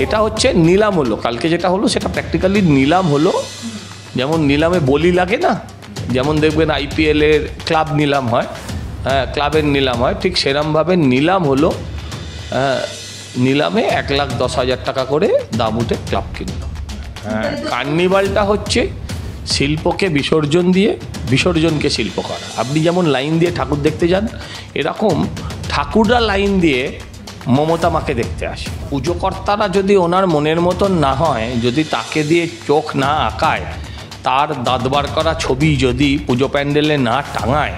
এটা হচ্ছে নিলাম হলো, কালকে যেটা হলো সেটা প্র্যাকটিক্যালি নিলাম হলো। যেমন নিলামে বলি লাগে না, যেমন দেখবেন আইপিএল এর ক্লাব নিলাম হয়, হ্যাঁ ক্লাবের নিলাম হয়, ঠিক সেরমভাবে নিলাম হলো। নিলামে 1,10,000 টাকা করে দাম উঠে ক্লাব কিনলো। হ্যাঁ, কার্নিভালটা হচ্ছে শিল্পকে বিসর্জন দিয়ে বিসর্জনকে শিল্প করা। আপনি যেমন লাইন দিয়ে ঠাকুর দেখতে যান, এরকম ঠাকুররা লাইন দিয়ে মমতা মাকে দেখতে আসে। পুজোকর্তারা যদি ওনার মনের মতন না হয়, যদি তাকে দিয়ে চোখ না আঁকায়, তার দাঁত বার করা ছবি যদি পুজো প্যান্ডেলে না টাঙায়,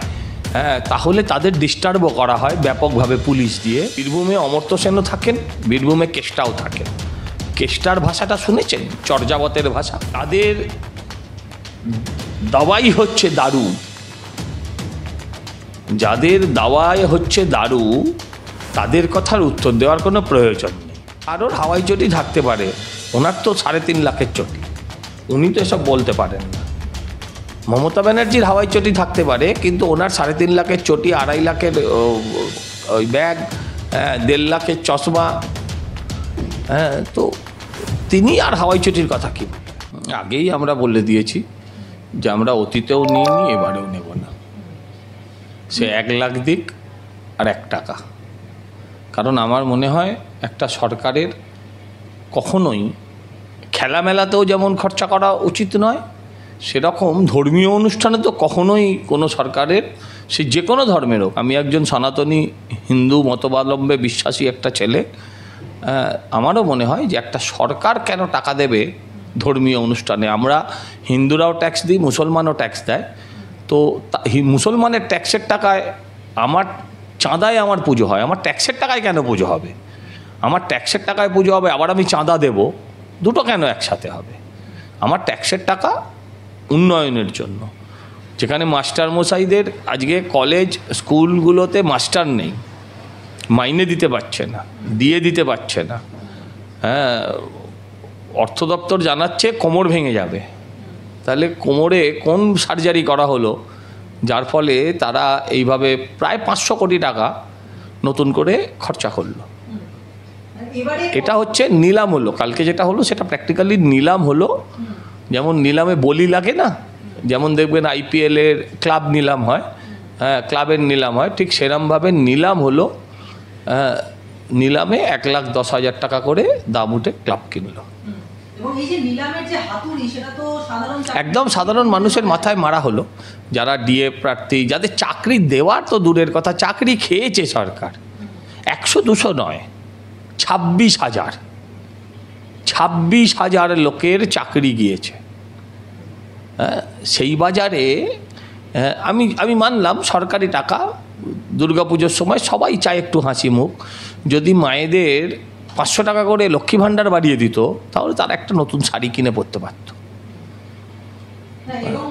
হ্যাঁ তাহলে তাদের ডিস্টার্বও করা হয় ব্যাপকভাবে পুলিশ দিয়ে। বীরভূমে অমর্ত্য সেনও থাকেন, বীরভূমে কেষ্টাও থাকেন। কেষ্টার ভাষাটা শুনেছেন, চর্যাবতের ভাষা। তাদের দাওয়াই হচ্ছে দারু, যাদের দাওয়াই হচ্ছে দারু তাদের কথার উত্তর দেওয়ার কোনো প্রয়োজন নেই। কারোর হাওয়াই চটি থাকতে পারে, ওনার তো 3.5 লাখের চটি, উনি তো এসব বলতে পারেন না। মমতা ব্যানার্জির হাওয়াই চটি থাকতে পারে, কিন্তু ওনার 3.5 লাখের চটি, 2.5 লাখের ওই ব্যাগ, 1.5 লাখের চশমা, হ্যাঁ তো তিনি আর হাওয়াই চটির কথা কি? আগেই আমরা বলে দিয়েছি যে আমরা অতীতেও নিইনি, এবারেও নেব না। সে 1 লাখ দিক আর 1 টাকা। কারণ আমার মনে হয় একটা সরকারের কখনোই খেলামেলাতেও যেমন খরচা করা উচিত নয়, সেরকম ধর্মীয় অনুষ্ঠানে তো কখনোই কোনো সরকারের, সে যে কোনো ধর্মের হোক, আমি একজন সনাতনী হিন্দু মতবাবলম্বে বিশ্বাসী একটা ছেলে, আমারও মনে হয় যে একটা সরকার কেন টাকা দেবে ধর্মীয় অনুষ্ঠানে? আমরা হিন্দুরাও ট্যাক্স দিই, মুসলমানও ট্যাক্স দেয়, তো মুসলমানের ট্যাক্সের টাকায় আমার চাঁদায় আমার পুজো হয়, আমার ট্যাক্সের টাকায় কেন পুজো হবে? আমার ট্যাক্সের টাকায় পুজো হবে, আবার আমি চাঁদা দেব, দুটো কেন একসাথে হবে? আমার ট্যাক্সের টাকা উন্নয়নের জন্য। যেখানে মাস্টারমশাইদের আজকে কলেজ স্কুলগুলোতে মাস্টার নেই, মাইনে দিতে পারছে না, দিয়ে দিতে পারছে না, হ্যাঁ অর্থ দপ্তর জানাচ্ছে কোমর ভেঙে যাবে। তাহলে কোমরে কোন সার্জারি করা হলো যার ফলে তারা এইভাবে প্রায় 500 কোটি টাকা নতুন করে খরচা করলো? এটা হচ্ছে নিলাম হলো, কালকে যেটা হলো সেটা প্র্যাকটিক্যালি নিলাম হলো। যেমন নিলামে বলি লাগে না, যেমন দেখবেন আইপিএল এর ক্লাব নিলাম হয়, হ্যাঁ ক্লাবের নিলাম হয়, ঠিক সেরমভাবে নিলাম হলো। নিলামে 1,10,000 টাকা করে দাম উঠে ক্লাব কিনলো। একদম সাধারণ মানুষের মাথায় মারা হলো। যারা ডিএ প্রার্থী, যাদের চাকরি দেওয়ার তো দূরের কথা, চাকরি খেয়েছে সরকার, 100-200 নয়, 26,000 লোকের চাকরি গিয়েছে। সেই বাজারে আমি মানলাম সরকারি টাকা, দুর্গাপুজোর সময় সবাই চায় একটু হাসি মুখ। যদি মায়েদের 500 টাকা করে লক্ষ্মী ভাণ্ডার বাড়িয়ে দিত, তাহলে তারা একটা নতুন শাড়ি কিনে পরতে পারত। এবং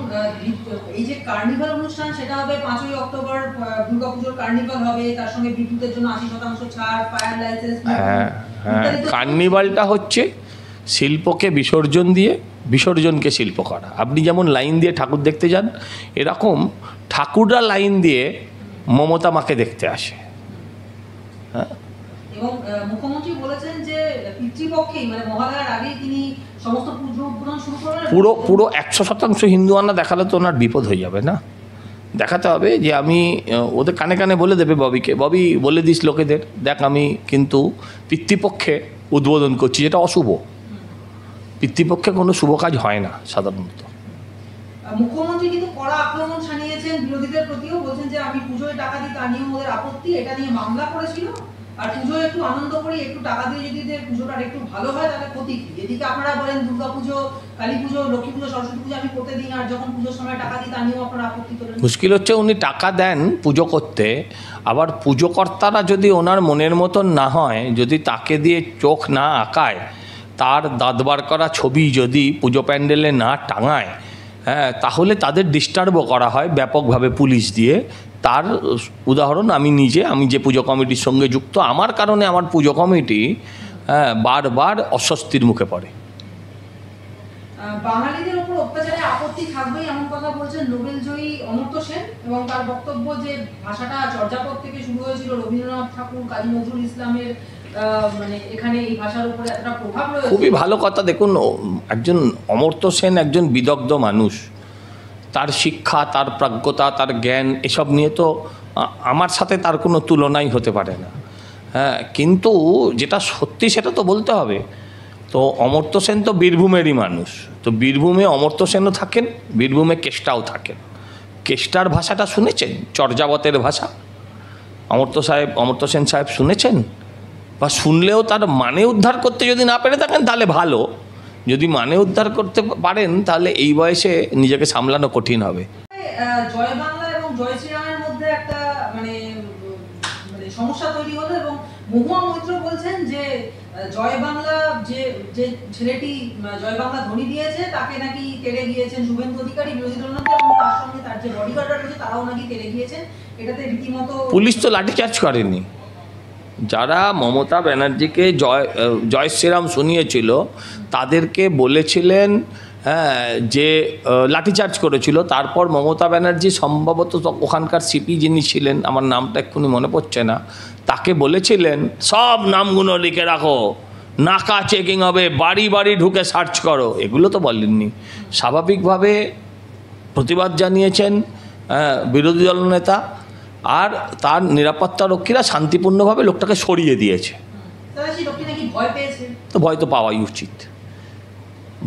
এই যে কার্নিভাল অনুষ্ঠান, সেটা হবে 5ই অক্টোবর, দুর্গাপুজোর কার্নিভাল হবে, তার সঙ্গে বিদ্যুতের জন্য 80% ছাড়, ফায়ার লাইসেন্স। হ্যাঁ, কার্নিভালটা হচ্ছে শিল্পকে বিসর্জন দিয়ে বিসর্জনকে শিল্প করা। আপনি যেমন লাইন দিয়ে ঠাকুর দেখতে যান, এরকম ঠাকুররা লাইন দিয়ে মমতা মাকে দেখতে আসে। হ্যাঁ, এবং মুখ্যমন্ত্রী বলেছেন যে পিতৃপক্ষেই, মানে মহালয়ার আগেই তিনি সমস্ত পুজো উদ্বোধন শুরু করবেন। পুরো 100% হিন্দু আনা দেখালে তো ওনার বিপদ হয়ে যাবে না। দেখাতে হবে যে আমি, ওদের কানে কানে বলে দেবে ববিকে, ববি বলে দিস লোকেদের, দেখ আমি কিন্তু পিতৃপক্ষে উদ্বোধন করছি, যেটা অশুভ। পিতৃপক্ষে কোনো শুভ কাজ হয় না সাধারণত। মুখ্যমন্ত্রী কিন্তু কড়া আক্রমণ শানিয়েছেন বিরোধীদের প্রতিও, বলছেন যে আমি পুজোয় টাকা দিই, তা নিয়ে ওদের আপত্তি, এটা নিয়ে মামলা করেছিল। আর পুজোয় একটু আনন্দ করি, একটু টাকা দিয়ে যদি পুজোটা একটু ভালো হয় তাহলে ক্ষতি কি? এদিকে আপনারা বলেন দুর্গাপুজো, কালী পুজো, লক্ষ্মী পুজো, সরস্বতী পুজো আমি করতে দিই না, আর যখন পুজোর সময় টাকা দিই তা নিয়েও আপনারা আপত্তি করেন। মুশকিল হচ্ছে উনি টাকা দেন পুজো করতে, আবার পুজোকর্তারা যদি ওনার মনের মতন না হয়, যদি তাকে দিয়ে চোখ না আঁকায়, তার দাঁত বার করা ছবি যদি পুজো প্যান্ডেলে না টাঙায়, হ্যাঁ তাহলে তাদের ডিস্টার্বও করা হয় ব্যাপকভাবে পুলিশ দিয়ে। তার উদাহরণ আমি নিজে, আমি যে পুজো কমিটির সঙ্গে যুক্ত, আমার কারণে আমার পুজো কমিটি বারবার অস্বস্তির মুখে পড়ে। বাঙালিদের উপর অত্যাচারে আপত্তি থাকবেই, এমন কথা বলছেন নোবেল জয়ী অমর্ত্য সেন। এবং তার বক্তব্য যে ভাষাটা চর্যাপদ থেকে শুরু হয়েছিল, রবীন্দ্রনাথ ঠাকুর, কাজী নজরুল ইসলামের মানে এখানে এই ভাষার উপরে এতটা প্রভাব রয়েছে? খুবই ভালো কথা। দেখুন, একজন অমর্ত্য সেন একজন বিদগ্ধ মানুষ, তার শিক্ষা, তার প্রাজ্ঞতা, তার জ্ঞান এসব নিয়ে তো আমার সাথে তার কোনো তুলনাই হতে পারে না। হ্যাঁ, কিন্তু যেটা সত্যি সেটা তো বলতে হবে। তো অমর্ত্য সেন তো বীরভূমেরই মানুষ, তো বীরভূমে অমর্ত্য সেনও থাকেন, বীরভূমে কেষ্টাও থাকেন। কেষ্টার ভাষাটা শুনেছেন? চর্যাবতের ভাষা অমর্ত্য সেন সাহেব শুনেছেন? বা শুনলেও তার মানে উদ্ধার করতে যদি না পেরে থাকেন তাহলে ভালো, যদি মানে উদ্ধার করতে পারেন তাহলে এই বয়সে নিজেকে সামলানো কঠিন হবে। জয় বাংলা এবং জয় শ্রীরামের মধ্যে একটা মানে মানে সমস্যা তৈরি হলো এবং মহুয়া মৈত্র বলছেন যে জয় বাংলা যে যে ছেলেটি জয় বাংলা ধ্বনি দিয়েছে তাকে নাকি তেড়ে গিয়েছেন শুভেন্দু অধিকারী বিরোধী দলনেতা, এবং তার সঙ্গে তার যে বডিগার্ডরা রয়েছে তারাও নাকি তেড়ে গিয়েছেন। এটাতে রীতিমতো পুলিশ তো লাঠিচার্জ করেনি। যারা মমতা ব্যানার্জিকে জয় শ্রীরাম শুনিয়েছিল তাদেরকে বলেছিলেন হ্যাঁ যে লাঠিচার্জ করেছিল। তারপর মমতা ব্যানার্জি সম্ভবত ওখানকার সিপি যিনি ছিলেন, আমার নামটা এক্ষুনি মনে পড়ছে না, তাকে বলেছিলেন সব নামগুলো লিখে রাখো, নাকা চেকিং হবে, বাড়ি বাড়ি ঢুকে সার্চ করো। এগুলো তো বলেননি। স্বাভাবিকভাবে প্রতিবাদ জানিয়েছেন বিরোধী দলনেতা, আর তার নিরাপত্তা রক্ষীরা শান্তিপূর্ণভাবে লোকটাকে সরিয়ে দিয়েছে। তো ভয় তো পাওয়াই উচিত,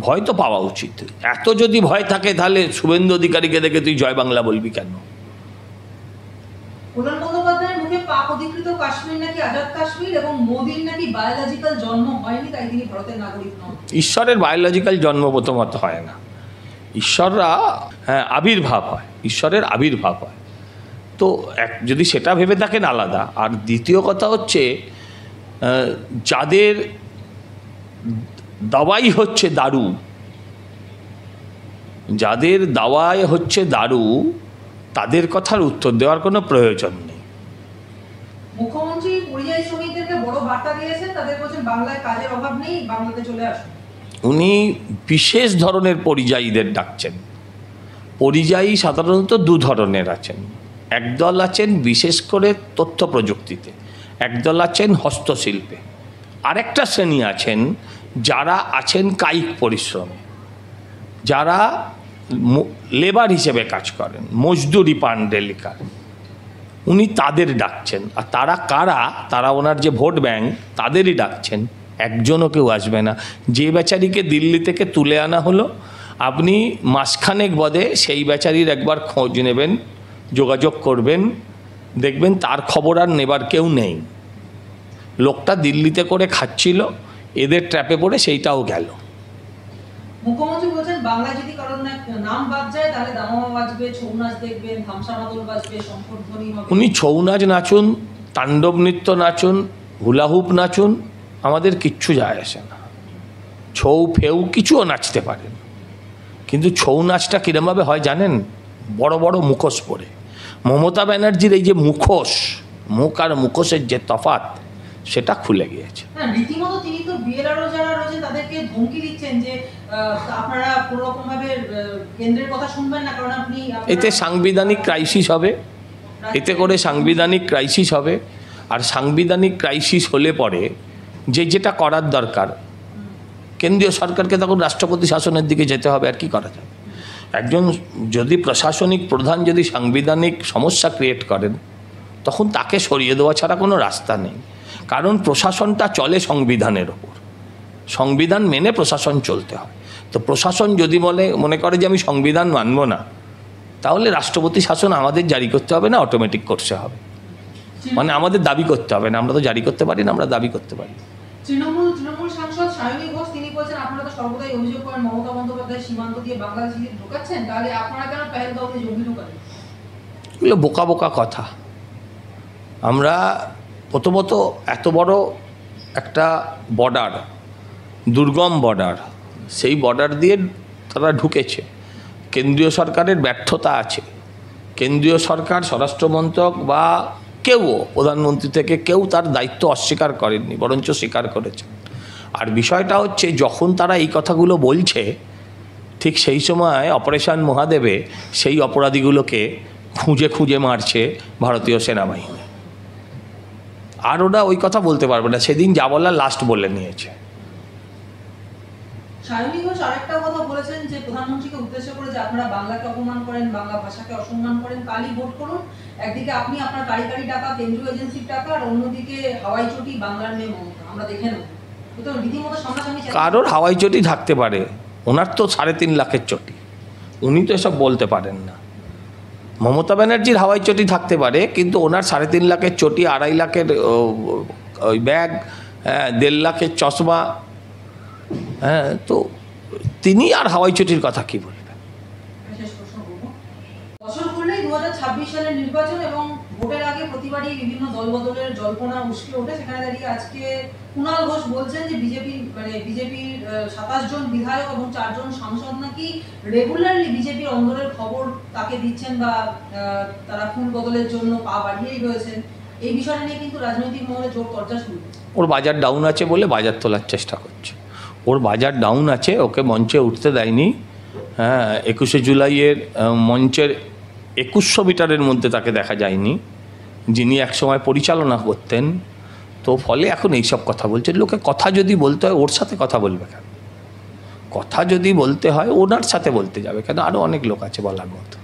ভয় তো পাওয়া উচিত। এত যদি ভয় থাকে তাহলে শুভেন্দু অধিকারীকে দেখে তুই জয় বাংলা বলবি কেন? প্রধান বন্দ্যোপাধ্যায়ের মুখে পাক অধিকৃত কাশ্মীর নাকি আজাদ কাশ্মীর এবং মোদির নাকি বায়োলজিক্যাল জন্ম হয়নি, তাই তিনি ভারতের নাগরিক নন। ঈশ্বরের বায়োলজিক্যাল জন্ম প্রথমত হয় না, ঈশ্বররা আবির্ভাব হয়, ঈশ্বরের আবির্ভাব হয়। তো যদি সেটা ভেবে থাকেন আলাদা। আর দ্বিতীয় কথা হচ্ছে যাদের দাওয়াই হচ্ছে দারু, যাদের দাওয়ায় হচ্ছে দারু, তাদের কথার উত্তর দেওয়ার কোনো প্রয়োজন নেই। মুখ্যমন্ত্রী পরিযায়ী শ্রমিকদেরকে বড় বার্তা দিয়েছেন, তাদের বলছেন বাংলায় কাজের অভাব নেই, বাংলাতে চলে আসুন। উনি বিশেষ ধরনের পরিযায়ীদের ডাকছেন। পরিযায়ী সাধারণত দু ধরনের আছেন। একদল আছেন বিশেষ করে তথ্য প্রযুক্তিতে, একদল আছেন হস্তশিল্পে, আরেকটা শ্রেণী আছেন যারা আছেন কায়িক পরিশ্রমে, যারা লেবার হিসেবে কাজ করেন, মজদুরি পান ডেলিকার। উনি তাদের ডাকছেন। আর তারা কারা? তারা ওনার যে ভোট ব্যাংক তাদেরই ডাকছেন। একজনও কেউ আসবে না। যে বেচারিকে দিল্লি থেকে তুলে আনা হলো, আপনি মাসখানেক বাদে সেই বেচারির একবার খোঁজ নেবেন, যোগাযোগ করবেন, দেখবেন তার খবর আর নেবার কেউ নেই। লোকটা দিল্লিতে করে খাচ্ছিল, এদের ট্র্যাপে পড়ে সেইটাও গেল। মুখ্যমন্ত্রী বলছেন বাংলায় যদি কারোর নাম বাদ যায় তাহলে দামামা বাজবে, ছৌ নাচ দেখবেন, ধামসা মাদল বাজবে, শঙ্করধ্বনি হবে। উনি ছৌ নাচ নাচুন, তাণ্ডব নৃত্য নাচুন, হুলাহুপ নাচুন, আমাদের কিচ্ছু যায় আসে না। ছৌ ফেউ কিছুও নাচতে পারেন, কিন্তু ছৌ নাচটা কীরমভাবে হয় জানেন? বড় বড় মুখোশ পরে। মমতা ব্যানার্জির এই যে মুখোশ, মুখ আর মুখোশের যে তফাৎ, সেটা খুলে গিয়েছে। রীতিমতো তিনি তো বিএলআরও যারা রয়েছেন তাদেরকে ধমকি দিচ্ছেন যে আপনারা কোনো রকম ভাবে কেন্দ্রের কথা শুনবেন না, কারণ আপনি এতে সাংবিধানিক ক্রাইসিস হবে, এতে করে সাংবিধানিক ক্রাইসিস হবে। আর সাংবিধানিক ক্রাইসিস হলে পরে যেটা করার দরকার, কেন্দ্রীয় সরকারকে তখন রাষ্ট্রপতি শাসনের দিকে যেতে হবে। আর কি করা যায়? একজন যদি প্রশাসনিক প্রধান যদি সাংবিধানিক সমস্যা ক্রিয়েট করেন, তখন তাকে সরিয়ে দেওয়া ছাড়া কোনো রাস্তা নেই। কারণ প্রশাসনটা চলে সংবিধানের ওপর, সংবিধান মেনে প্রশাসন চলতে হয়। তো প্রশাসন যদি মনে করে যে আমি সংবিধান মানব না, তাহলে রাষ্ট্রপতি শাসন আমাদের জারি করতে হবে না, অটোমেটিক করতে হবে। মানে আমাদের দাবি করতে হবে না, আমরা তো জারি করতে পারি না, আমরা দাবি করতে পারি। তৃণমূল সাংসদ সায়নী ঘোষ তিনি বলছেন আপনারা তো সর্বদাই অভিযোগ করেন মমতা বন্দ্যোপাধ্যায় সীমান্ত দিয়ে বাংলাদেশিদের ঢোকাচ্ছেন, তাহলে আপনারা কেন পেহেলগাঁওতে জঙ্গি ঢোকালেন? এগুলো বোকা বোকা কথা। আমরা প্রথমত এত বড় একটা বর্ডার, দুর্গম বর্ডার, সেই বর্ডার দিয়ে তারা ঢুকেছে। কেন্দ্রীয় সরকারের ব্যর্থতা আছে। কেন্দ্রীয় সরকার, স্বরাষ্ট্রমন্ত্রক বা কেউ, প্রধানমন্ত্রী থেকে কেউ তার দায়িত্ব অস্বীকার করেননি, বরঞ্চ স্বীকার করেছে। আর বিষয়টা হচ্ছে যখন তারা এই কথাগুলো বলছে, ঠিক সেই সময় অপারেশন মহাদেবে সেই অপরাধীগুলোকে খুঁজে খুঁজে মারছে ভারতীয় সেনাবাহিনী। আর ওরা ওই কথা বলতে পারবে না, সেদিন যা বলার লাস্ট বলে নিয়েছে। সায়নী ঘোষ আরেকটা কথা বলেছেন যে প্রধানমন্ত্রীকে উদ্দেশ্য করে যে আপনারা বাংলাকে অপমান করেন, বাংলা ভাষাকে অসম্মান করেন, কালই ভোট করুন। একদিকে আপনি আপনার কারিগরি টাকা, কেন্দ্রীয় এজেন্সির টাকা, আর অন্যদিকে হাওয়াই চটি বাংলার মেয়ে মমতা, আমরা দেখে নেব। তো রীতিমতো সামনাসামনি কারোর হাওয়াই চটি থাকতে পারে, ওনার তো 3.5 লাখের চটি, উনি তো এসব বলতে পারেন না। মমতা ব্যানার্জির হাওয়াই চটি থাকতে পারে, কিন্তু ওনার 3.5 লাখের চটি, 2.5 লাখের ওই ব্যাগ, 1.5 লাখের চশমা, হ্যাঁ, তো তিনি আর হাওয়াই চটির কথা কি বলবেন? শেষ প্রশ্ন করব। বছর করলেই 2026 সালের নির্বাচন এবং ভোটের আগে প্রতিবারই বিভিন্ন দলবদলের জল্পনা উস্কে ওঠে। সেখানে দাঁড়িয়ে আজকে কুণাল ঘোষ বলছেন যে বিজেপির 27 জন বিধায়ক এবং 4 জন সাংসদ নাকি রেগুলারলি বিজেপির অন্দরের খবর তাকে দিচ্ছেন বা তারা ফুল বদলের জন্য পা বাড়িয়েই রয়েছেন। এই বিষয়টা নিয়ে কিন্তু রাজনৈতিক মহলে জোর চর্চা শুরু। ওর বাজার ডাউন আছে বলে বাজার তোলার চেষ্টা করছে। ওর বাজার ডাউন আছে, ওকে মঞ্চে উঠতে দেয়নি। হ্যাঁ, 21শে জুলাইয়ের মঞ্চের 2100 মিটারের মধ্যে তাকে দেখা যায়নি, যিনি একসময় পরিচালনা করতেন। তো ফলে এখন এইসব কথা বলছে। লোকে কথা যদি বলতে হয় ওর সাথে কথা বলবে কেন? কথা যদি বলতে হয় ওনার সাথে বলতে যাবে কেন? আরও অনেক লোক আছে বলার মতো।